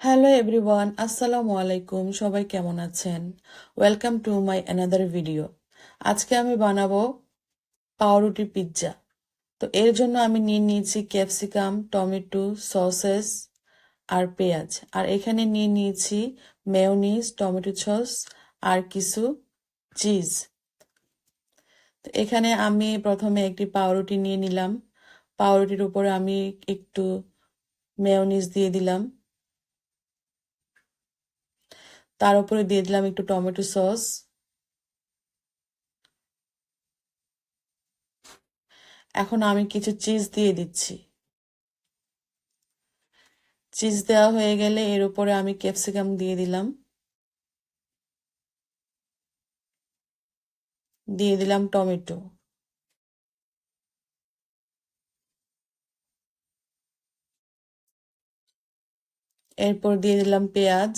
Hello everyone, আসসালামু আলাইকুম। সবাই কেমন আছেন? Welcome to my another video. আজকে আমি বানাবো পাউরুটি পিৎজা। তো এর জন্য আমি নিয়ে নিয়েছি ক্যাপসিকাম, টমেটো, সসেস আর পেঁয়াজ। আর এখানে নিয়ে নিয়েছি মেয়োনিজ, টমেটো সস আর কিছু চিজ। তো এখানে আমি প্রথমে একটি পাউরুটি নিয়ে নিলাম। পাউরুটির উপরে আমি একটু মেয়োনিজ দিয়ে দিলাম। তার উপরে দিয়ে দিলাম একটু টমেটো সস। এখন আমি কিছু চিজ দিয়ে দিচ্ছি। চিজ দেওয়া হয়ে গেলে এর উপরে আমি ক্যাপসিকাম দিয়ে দিলাম। দিয়ে দিলাম টমেটো। এরপর দিয়ে দিলাম পেঁয়াজ।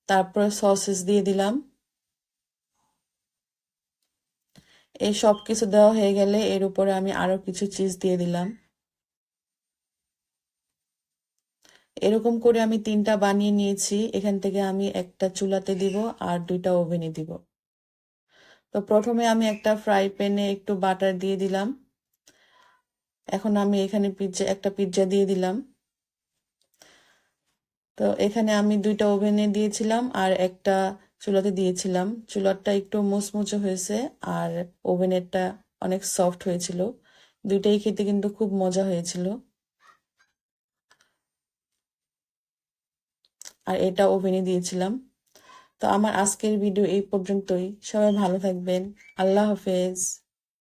তারপর সসেস দিয়ে দিলাম। এই সব কিছু দেওয়া হয়ে গেলে এর উপরে আমি আরো কিছু চিজ দিয়ে দিলাম। এরকম করে আমি 3টা বানিয়ে নিয়েছি। এখান থেকে আমি একটা চুলাতে দিব আর 2টা ওভেনে দিব। তো প্রথমে আমি একটা ফ্রাই প্যানে একটু বাটার দিয়ে দিলাম। এখন আমি এখানে একটা পিৎজা দিয়ে দিলাম। তো এখানে আমি 2টা ওভেনে দিয়েছিলাম আর একটা চুলাতে দিয়েছিলাম। চুলারটা একটু মুচমুচে হয়েছে আর ওভেনেরটা অনেক সফট হয়েছিল। দুইটাই খেতে কিন্তু খুব মজা হয়েছিল। আর এটা ওভেনে দিয়েছিলাম। তো আমার আজকের ভিডিও এই পর্যন্তই। সবাই ভালো থাকবেন। আল্লাহ হাফেজ।